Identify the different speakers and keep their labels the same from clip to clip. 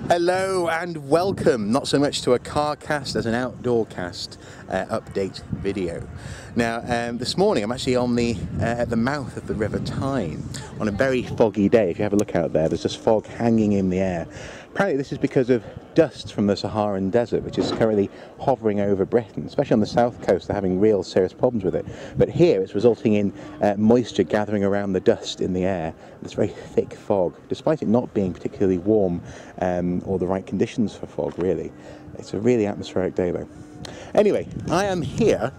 Speaker 1: Hello and welcome, not so much to a car cast as an outdoor cast update video. Now this morning I'm actually on at the mouth of the River Tyne on a very foggy day. If you have a look out there, there's just fog hanging in the air. Apparently this is because of dust from the Saharan desert, which is currently hovering over Britain, especially on the south coast. They're having real serious problems with it. But here it's resulting in moisture gathering around the dust in the air. This very thick fog, despite it not being particularly warm or the right conditions for fog, really. It's a really atmospheric day though. Anyway, I am here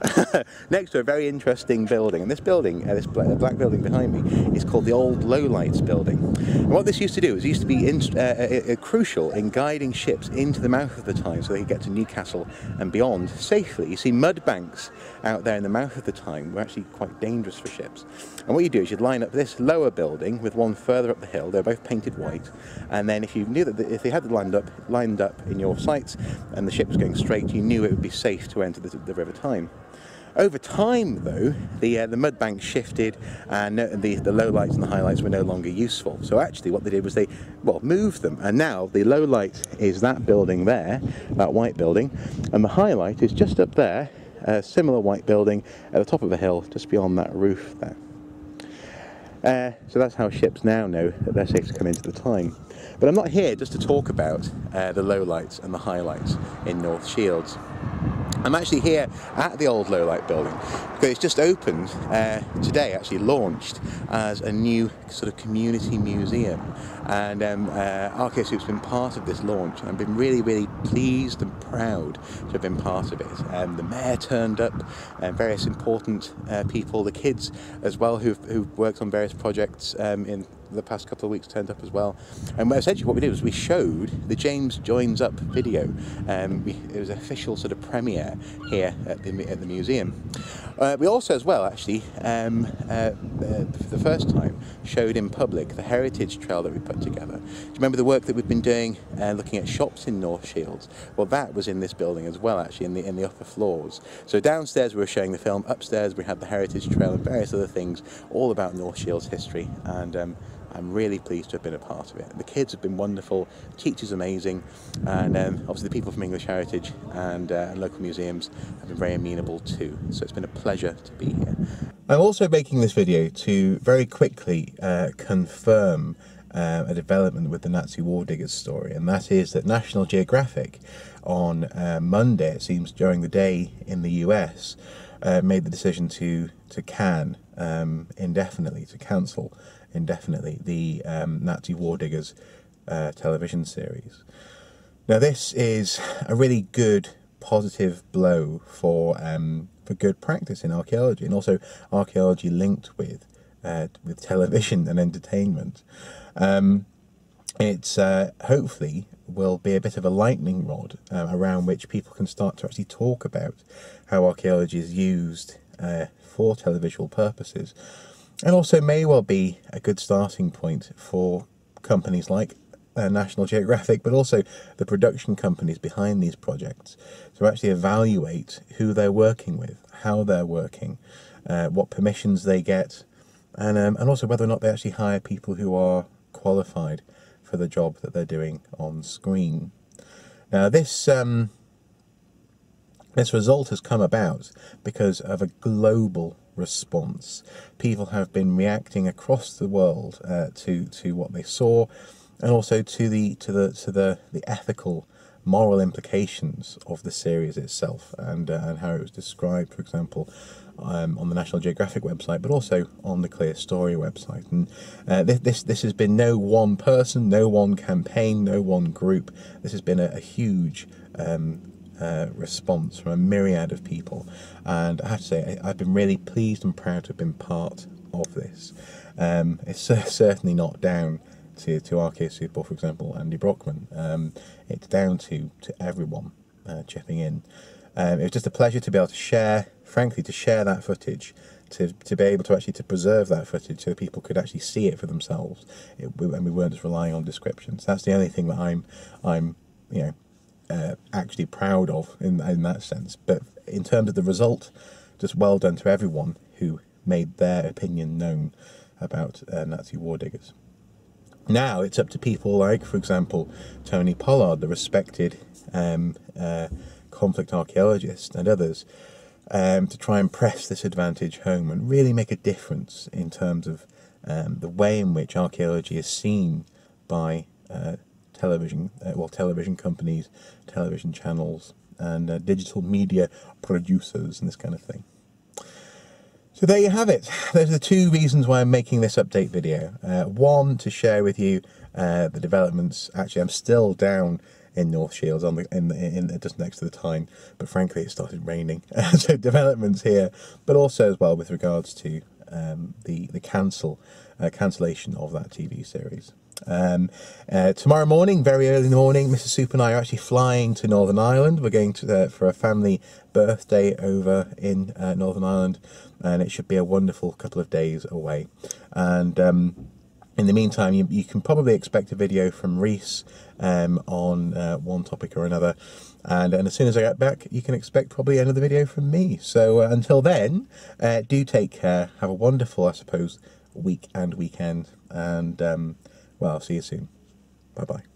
Speaker 1: next to a very interesting building, and this building, this black building behind me, is called the Old Lowlights building. And what this used to do is it used to be crucial in guiding ships into the mouth of the Tyne so they could get to Newcastle and beyond safely. You see, mud banks out there in the mouth of the Tyne were actually quite dangerous for ships. And what you do is you'd line up this lower building with one further up the hill. They're both painted white, and then if you knew that if they had it lined up in your sights and the ship was going straight, you knew it would be safe to enter the River Tyne. Over time, though, the mud banks shifted, and the low lights and the highlights were no longer useful. So actually, what they did was they moved them, and now the low light is that building there, that white building, and the highlight is just up there, a similar white building at the top of a hill, just beyond that roof there. So that's how ships now know that they're safe to come into the Tyne. But I'm not here just to talk about the lowlights and the highlights in North Shields. I'm actually here at the Old Lowlight building because it's just opened today, actually launched as a new sort of community museum, and Archaeosoup's been part of this launch, and I've been really pleased and proud to have been part of it. The mayor turned up, and various important people, the kids as well who've worked on various projects in the past couple of weeks turned up as well. And essentially what we did was we showed the James Joins Up video. It was an official sort of premiere here at the museum. We also as well actually for the first time showed in public the heritage trail that we put together. Do you remember the work that we've been doing looking at shops in North Shields? Well, that was in this building as well, actually, in the upper floors. So downstairs we were showing the film, upstairs we had the heritage trail and various other things all about North Shields history, and I'm really pleased to have been a part of it. The kids have been wonderful, teachers amazing, and obviously the people from English Heritage and local museums have been very amenable too. So it's been a pleasure to be here. I'm also making this video to very quickly confirm a development with the Nazi war diggers story, and that is that National Geographic on Monday, it seems during the day in the US, made the decision to cancel indefinitely the Nazi war diggers television series. Now this is a really good positive blow for good practice in archaeology, and also archaeology linked with television and entertainment. It's hopefully will be a bit of a lightning rod around which people can start to actually talk about how archaeology is used for televisual purposes, and also may well be a good starting point for companies like National Geographic, but also the production companies behind these projects, to actually evaluate who they're working with, how they're working, what permissions they get, and also whether or not they actually hire people who are qualified for the job that they're doing on screen. Now this result has come about because of a global response. People have been reacting across the world to what they saw, and also to the ethical, moral implications of the series itself, and how it was described, for example, on the National Geographic website, but also on the Clear Story website. And this has been no one person, no one campaign, no one group. This has been a huge response from a myriad of people, and I have to say I've been really pleased and proud to have been part of this. It's certainly not down to Archaeosoup or, for example, Andy Brockman. It's down to everyone chipping in. It was just a pleasure to be able to share that footage, to be able to actually preserve that footage so people could actually see it for themselves, and we weren't just relying on descriptions. That's the only thing that I'm actually proud of in that sense. But in terms of the result, just well done to everyone who made their opinion known about Nazi war diggers. Now it's up to people like, for example, Tony Pollard, the respected conflict archaeologist, and others, to try and press this advantage home and really make a difference in terms of the way in which archaeology is seen by television companies, television channels, and digital media producers and this kind of thing. So there you have it. Those are the two reasons why I'm making this update video. One, to share with you the developments. Actually, I'm still down in North Shields, just next to the Tyne, but frankly it started raining. So developments here, but also as well with regards to the cancellation of that TV series. Tomorrow morning, very early in the morning, Mrs. Soup and I are actually flying to Northern Ireland. We're going to for a family birthday over in Northern Ireland, and it should be a wonderful couple of days away. And in the meantime, you can probably expect a video from Reese on one topic or another, and as soon as I get back, you can expect probably another video from me. So until then, do take care, have a wonderful, I suppose, week and weekend, and well, I'll see you soon. Bye bye.